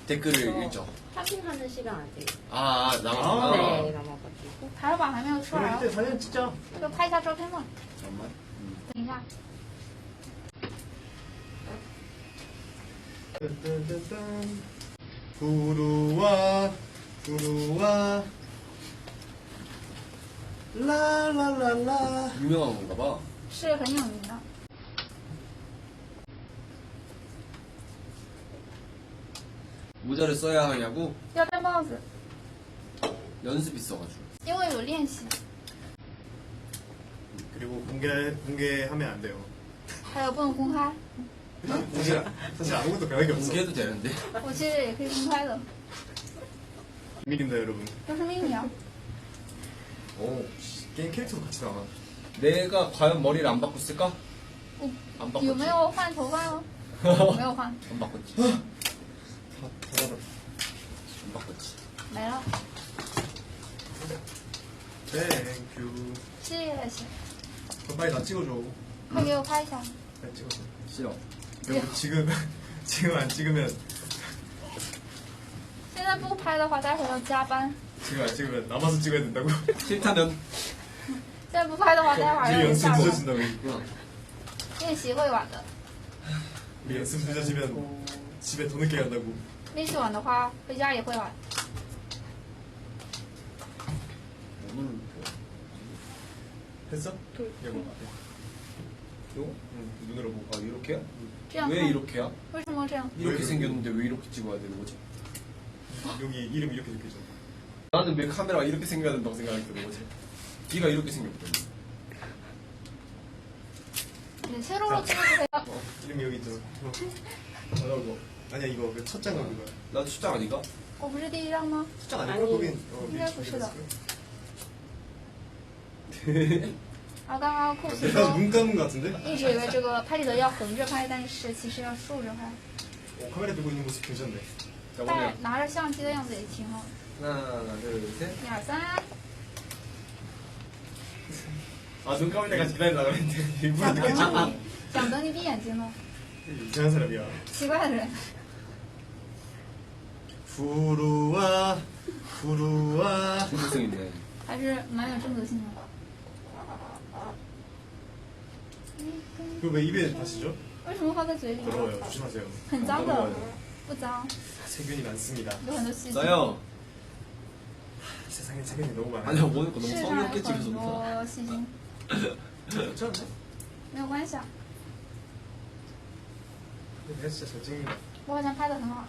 댓글을 읽죠. 확인하는 시간 아직. 아, 남았구나. 네, 남아가지고. 排行榜还没有出来 그럼 哦 이때 ， 사진 찍자 就拍一下照片嘛。 잠깐만. 等一下， 딴딴딴딴. 부루와 부루와 라라라라 유명한 건가 봐. 是很有名的。 모자를 써야 하냐고? 要戴帽子， 연습 있어가지고. 因为有练习， 그리고 공개하면 안 돼요 还有不能公开。 사실 아무것도 변한 게 없어 공개해도 되는데. 我其实也可以公开的， 비밀입니다 여러분 都是秘密啊。 오. 게임 캐릭터도 같이 나와 내가 과연 머리를 안 바꿨을까? 안 有 바꿨지. 没有换头发哦？没有换， 안 바꿨지. 안 바꿨지. 没了。 땡큐 谢谢， 빨리 나 찍어줘 快给我拍一下。 빨리 찍어줘 싫어. 여러분 지금 안 찍으면 现在不拍的话，待会儿要加班。 지금 안 찍으면 남아서 찍어야 된다고 싫다면 现在不拍的话，待会儿 우리 要 연습 下班。 늦어진다고 练习会晚的， 우리 연습 늦어지면 집에 더 늦게 간다고 练习晚的话，回家也会晚。 오늘 했어? 여보 요? 응 눈으로 보고 아 이렇게야? 这样 왜 看， 이렇게야? 为什么这样？ 이렇게 왜 생겼는데 왜 이렇게 찍어야 되는 거지? 여기 이름 이렇게 적혀있잖아 나는 왜 카메라가 이렇게 생겨야 된다고 생각했던 거지? 귀가 이렇게 생겼거든. 네, 세로로 찍어주세요. 이름이 여기 있잖아 이거 아니야 이거 그 첫 장은 그거야 나도 숫자 아니가? 我不是第一张吗？ 숫자 아닐까? 아니, 거긴应该不是的。 내가 然后刚刚库斯说， 눈 감은 것 같은데? 一直以为这个拍立得要横着拍，但是其实要竖着拍。 카메라 들고 있는 모습 괜찮네 자 但 보면 拿着相机的样子也挺好的。 하나 둘셋 1、2、3， 아 눈 감을 때까지 기다리려고 했는데 일부러 想 늦게 等 찍어 你，想等你闭眼睛呢。 이상한 사람이야 奇怪的人， 부루와 부루와 중독성 있네. 还是蛮有争夺性的。 그거 왜 입에 다시죠? 为什么放在嘴里？ 더러워요 조심하세요 很脏的 더러워요 ，不脏， 세균이 많습니다 有很多细菌。 써요. 세상에 세계이 너무 많아요. 아니야 오늘 거 너무 世 성의 上有 없게 很 찍어줬나? 多细菌， 괜찮네. 没有关系啊， 내가 진짜 잘 찍는다. 我好像拍的很好，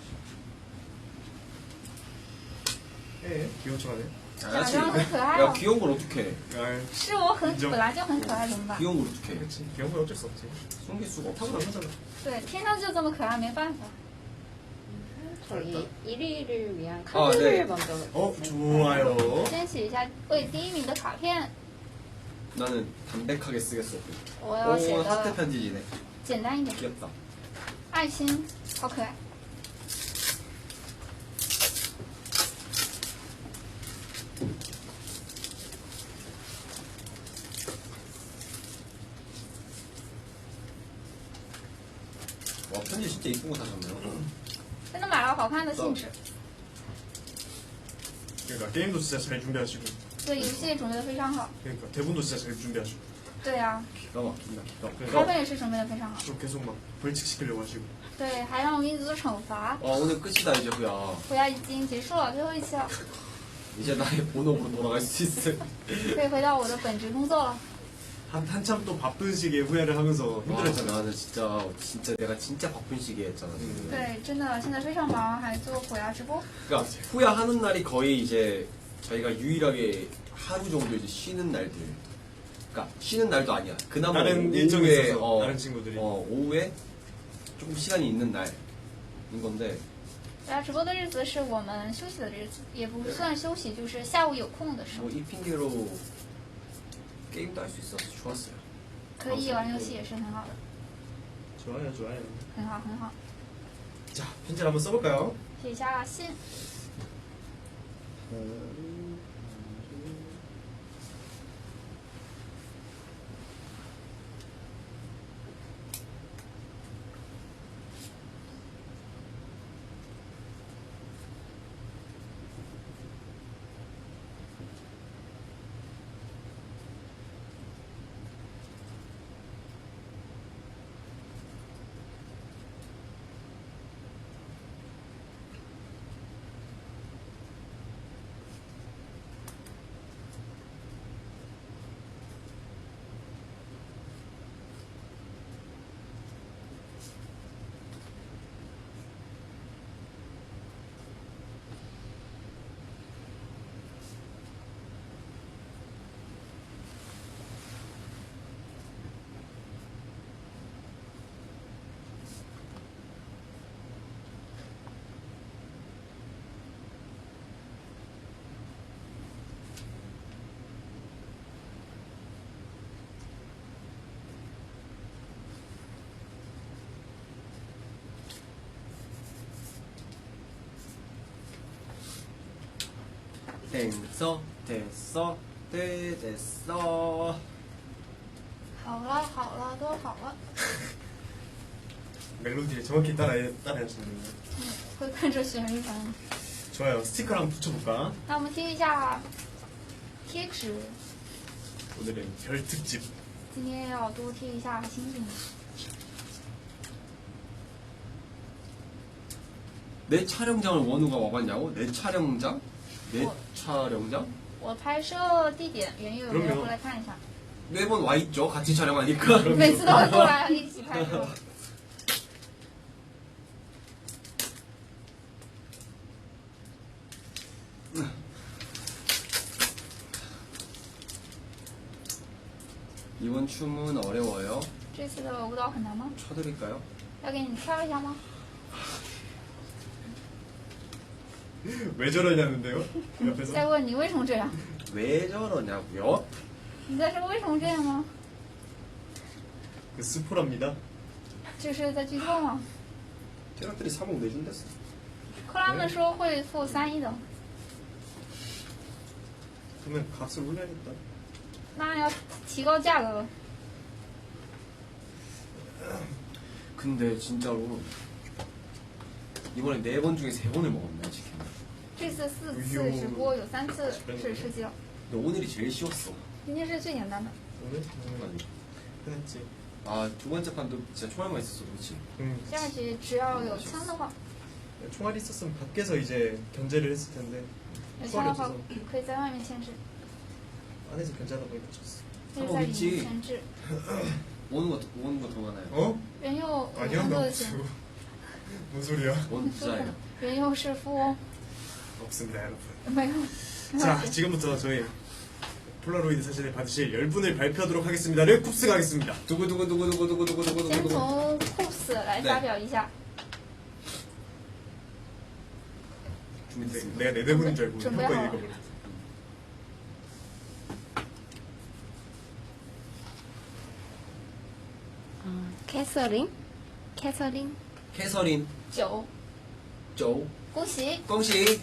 예, 귀여운 척하네. 잘하지. 야, 너무 그래요. 야 귀여운 걸 어떡해. 아, 是我很 인정 本来就很可爱，怎么办？ 귀여운 걸 어떡해. 그렇지. 귀여운 건 어쩔 수 없지. 숨길 수가 없어. 타고난 거잖아. 对，天生就这么可爱，没办法。 저희 1위를 위한 아, 카드를 네. 먼저 좋아요. 先写一下为第一名的卡片， 나는 담백하게 쓰겠어. 我要写 하트 的 편지지네. 简单一点， 귀엽다. 爱心，好可爱。 와 편지 진짜 이쁜 거 사셨네요. 真的买了好看的信纸， 그러니까 게임도 진짜 잘 준비하시고. 对，游戏也准备的非常好。 그러니까 대본도 진짜 잘 준비하시고. 对啊， 기가 막힌다. 기가 막힌다. 开本也是准备的非常好。 좀 계속 막 벌칙 시키려고 하시고. 对，还让我给你做惩罚。 와 오늘 끝이다 이제 후야. 回家已经结束了，最后一期了， 이제 나의 본업으로 돌아갈 수 있어. 可以回到我的本职工作了。 한참 또 바쁜 시기에 후회를 하면서 힘들었잖아. 나는 진짜 내가 진짜 바쁜 시기에 했잖아. 지금. 对，真的现在非常忙，还做虎牙直播。 그러니까 후야 하는 날이 거의 이제 저희가 유일하게 하루 정도 이제 쉬는 날들. 그러니까 쉬는 날도 아니야. 그나마 다른 일정이 오후에, 있어서 다른 친구들이. 오후에 조금 시간이 있는 날인 건데 虎牙直播的日子是我们休息的日子，也不算休息，就是下午有空的时候 뭐 이 핑계로 게임도 할 수 있어서 좋았어요. 可以玩游戏，也是很好的， 좋아요, 좋아요. 很好很好。 자, 편지를 한번 써볼까요? 写一下信， 됐어, 됐어, 됐어. 好了好了，都好了。 멜로디에 정확히 따라하시는군요. 会跟着旋律反应。 좋아요. 스티커를 한번 붙여볼까? 那我们贴一下贴纸， 오늘은 별 특집. 今天要多贴一下星星。 내 촬영장을 원우가 와봤냐고? 내 촬영장? 내 촬영장? 我拍摄地点，圆月有没有 그럼요 过来看一下？ 매번 와있죠. 같이 촬영하니까. 每次都会过来一起拍摄。 이번 춤은 어려워요. 这次的舞蹈很难吗？ 쳐드릴까요? 要给你跳一下吗？ 왜 저러냐는데요? 옆에서. 再问你为什么这样？ 왜 저러냐고요? 你在说为什么这样吗？ 그 스포랍니다. 这是在剧透吗？ 제작들이 3억 내준댔어. 克拉们说会付3亿的， 그러면 값을 올려야겠다. 那要提高价格了。 근데 진짜로 이번에 4번 중에 3번을 먹었네 치킨. 这次4次直播有3次是吃鸡了， 근데 오늘이 제일 쉬웠어. 今天是最简单的。 오늘? 아니. 끝냈지. 아, 두 번째 판도 진짜 총알만 있었어, 그렇지? 下一局只要有枪的话， 총알이 있었으면 밖에서 이제 견제를 했을 텐데 有钱的话可以在外面签字， 안에서 괜찮아 보이니까 줬어. 可以在里面签字。 오는 거 더 많아요. 어? 元佑有 아니야 工 나 作的 없어. 钱， 뭔 소리야? 오는 부자예요. 元佑是富翁， 없습니다 여러분. 没有。 자 지금부터 저희 폴라로이드 사진을 받으실 10분을 발표하도록 하겠습니다. 랩쿱스 가겠습니다. 先 두구두구두구두구두구두구두구두구. 从 Coops 来发表一下， 준비됐습니다. 내가 내 대본인 줄 알고 준비해요. 형 거 읽어버렸어. 캐서린? 캐서린? 캐서린 9， 조 恭喜 恭喜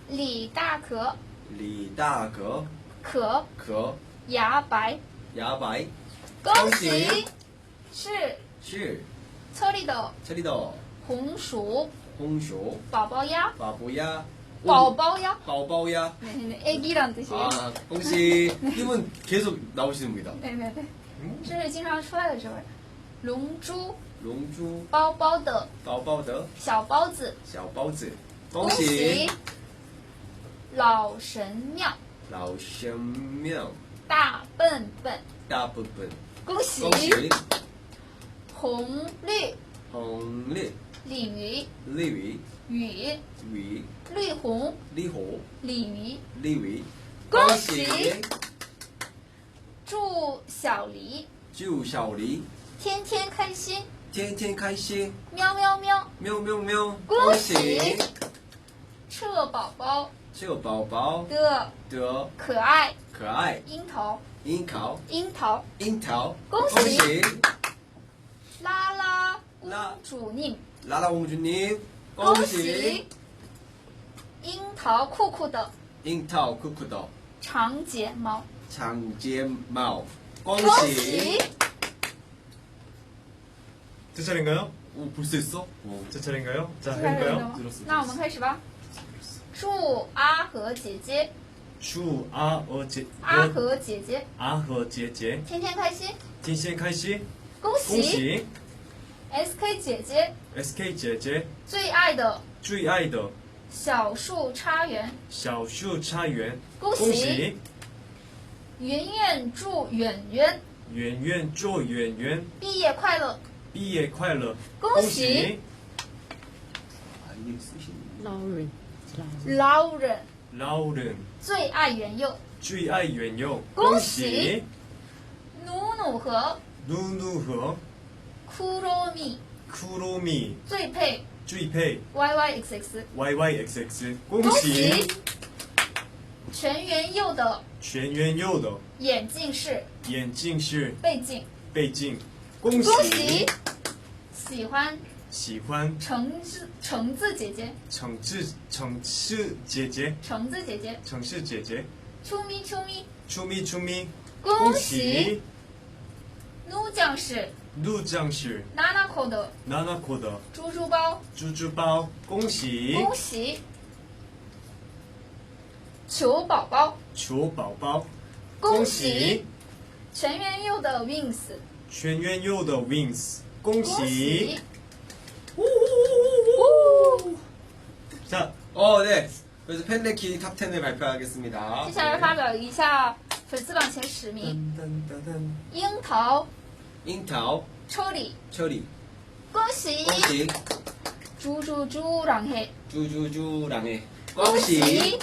李大可，李大可可可牙白，牙白恭恭喜喜是是车里的这里的红薯红薯宝宝鸭，宝宝鸭宝宝鸭，宝宝鸭네네네 애기란 뜻이에요. 아恭喜 이분 계속 나오시는 분이다. 네네네. 这是经常出来的时候。龙珠龙珠包包的包包的小包子，小包子恭恭喜老神庙老神庙大笨笨，大部分恭喜恭喜红绿红绿鲤鱼鲤鱼雨鱼绿红绿红鲤鱼，鲤鱼恭恭喜喜祝小黎祝小黎天天开心，天天开心喵喵喵，喵喵喵恭喜彻宝宝这宝宝的的可爱可爱樱桃樱桃樱桃，樱桃恭喜拉拉公主宁，拉拉公主님 恭恭喜喜樱桃酷酷的樱桃酷酷的长睫毛，长睫毛恭恭喜喜 제 차례인가요? 오 벌써 했어? 제 차례인가요? 자 接下来人 해볼까요? 了吗？那我们开始吧。祝阿和姐姐， 주아어제 阿和姐姐 아허 제제 天天开心， 팀시엔 카이시 恭喜 恭喜 SK 姐姐 SK 제제 最爱的 最爱的小树插园，小树茶园恭喜圆圆祝圆圆圆圆祝圆圆毕业快乐，毕业快乐恭喜 아 이게 쓰시는 라우린. Lauren 라울은 最爱元佑，最爱圆佑恭喜努努和 누누허 쿠로미 쿠로미 最配 주이페이 YYXX， YYXX 恭恭喜喜全元佑的全元佑的眼镜是眼镜是背镜，背镜恭恭喜喜喜欢喜欢橙子姐姐，橙子姐姐橙子姐姐，城市姐姐出咪出咪，出咪出咪恭喜怒将士怒将士Nanako 的나나코的猪猪包，猪猪包恭喜恭喜球宝宝，球宝宝恭喜全元佑的 Wings，全元佑的 Wings 恭恭喜喜。 자 네. 그래서 팬레키 탑 10을 발표하겠습니다. 接下来发表一下粉丝榜前10名：樱桃、樱桃、抽里， 철이, 恭喜！恭喜猪猪猪狼黑， 쭈쭈쭈랑해, 恭喜！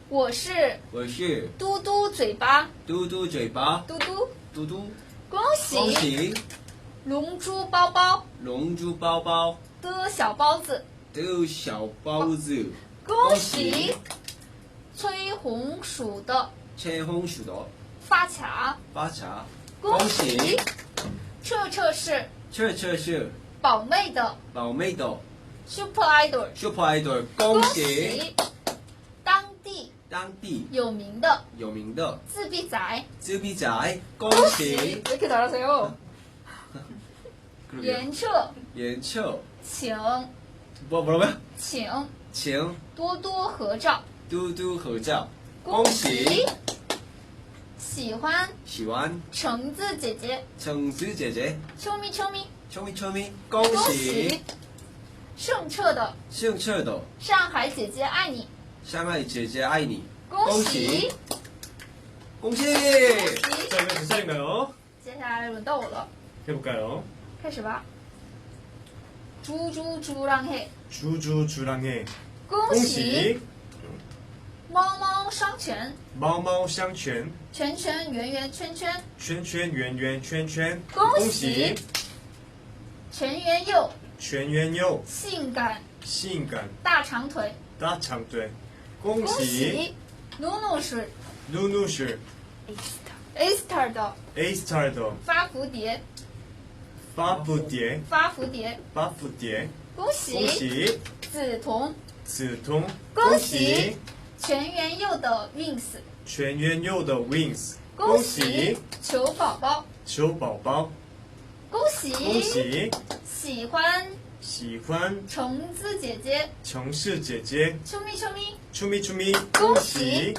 我是我是嘟嘟嘴巴，嘟嘟嘴巴，嘟嘟，嘟嘟，恭恭喜！喜龙珠包包龙珠包包的小包子，的小包子，恭喜！吹红薯的切红薯的发卡，发卡，恭喜！彻彻是这是宝妹的宝妹的 Super Idol， Super Idol， 恭喜！当地当地有名的有名的自闭仔，自闭仔，恭喜！ 이렇게 잘하세요. 그러게요. 严彻， 연초 请 뭐라고요? 请请多多合照，嘟嘟合照，恭恭喜喜！！喜欢喜欢橙子姐姐，橙子姐姐，秋咪秋咪，秋咪秋咪，恭恭喜！喜！圣彻的圣澈的上海姐姐爱你，相爱姐姐爱你恭喜！恭喜！ 자, 이제 몇 살인가요? 接下来轮到我了， 해볼까요? 开始吧。猪猪猪让黑， 주주주랑해. 恭喜！ 恭喜！猫猫双全，猫猫相全，圈圈圆圆圈圈，圈圈圆圆圈圈。恭喜！全圆柚，全圆柚，性感性感大长腿，大长腿。恭恭喜！喜！努努是努努是 Easter 的 A Star 的发蝴蝶，发蝴蝶，发蝴蝶，发蝴蝶。恭喜！恭喜！梓潼，梓潼，恭喜！全圆柚的 Wings，全圆柚的 Wings。恭喜！球宝宝，球宝宝，恭喜！恭喜！喜欢喜欢橙子姐姐，城市姐姐，啾咪啾咪，出咪出咪，恭恭喜！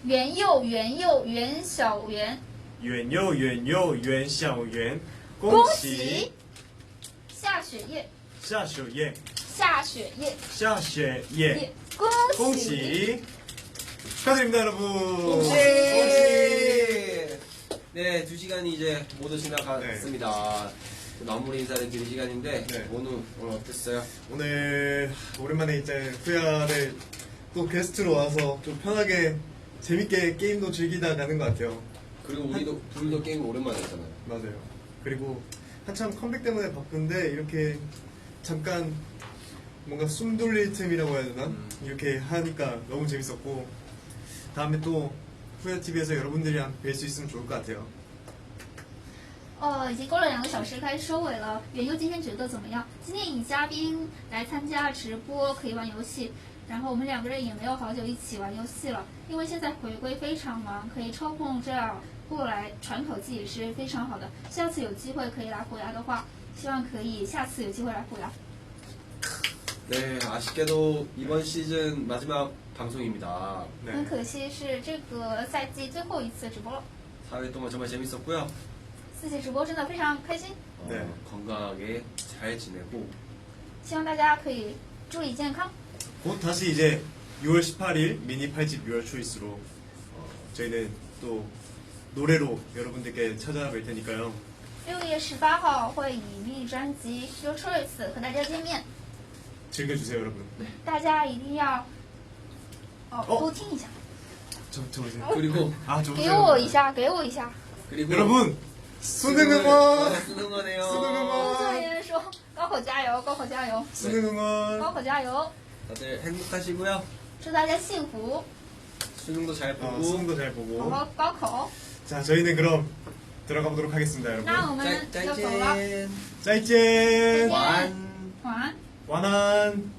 圆柚圆柚圆小圆，圆柚圆柚圆小圆，恭喜喜！！下雪夜，下雪夜，下雪夜，下雪夜，恭恭喜！ 축하드립니다 여러분.恭喜! 네, 2시간이 이제 모두 지나갔습니다. 마무리 인사를 드릴 시간인데 네. 오늘 어땠어요? 오늘 오랜만에 이제 후야를 또 게스트로 와서 좀 편하게 재밌게 게임도 즐기다 가는 것 같아요. 그리고 우리도 둘도 게임 오랜만에 했잖아요. 맞아요. 그리고 한참 컴백 때문에 바쁜데 이렇게 잠깐 뭔가 숨 돌릴 틈이라고 해야 되나? 이렇게 하니까 너무 재밌었고 다음에 또 후야 TV에서 여러분들이랑 뵐 수 있으면 좋을 것 같아요. 已经过了2个小时，开始收尾了。圆柚今天觉得怎么样？今天以嘉宾来参加直播，可以玩游戏。然后我们2个人也没有好久一起玩游戏了，因为现在回归非常忙，可以抽空这样过来喘口气也是非常好的。下次有机会可以来虎牙的话，希望可以下次有机会来虎牙。 네, 아쉽게도 이번 시즌 마지막 방송입니다. 很可惜是这个赛季最后一次直播了， 4회 동안 정말 재밌었고요. 4期直播真的非常开心， 네. 건강하게 잘 지내고 希望大家可以注意健康。 곧 다시 이제 6월 18일 미니 8집 6월 초이스로 저희는 또 노래로 여러분들께 찾아뵐 테니까요. 6月18号会以迷你专辑《Your Choice》和大家见面， 즐겨주세요 여러분. 大家一定要多听一下， 저 보세요. 그리고 아, 저 给 보세요. 我一下，给我一下。 그리고 여러분 수능 응원. 수능 응원해요. 수능 工作 응원. 人员说：“高考加油，高考加油， 수능 응원. 高考加油！ 다들 행복하시고요. 祝大家幸福， 수능도 잘 보고 수능도 잘 好 보고. 好高考。 자, 저희는 그럼 들어가 보도록 하겠습니다, 여러분. 那我们要走了， 짠. 짜이젠. 완. 晚安。 완안.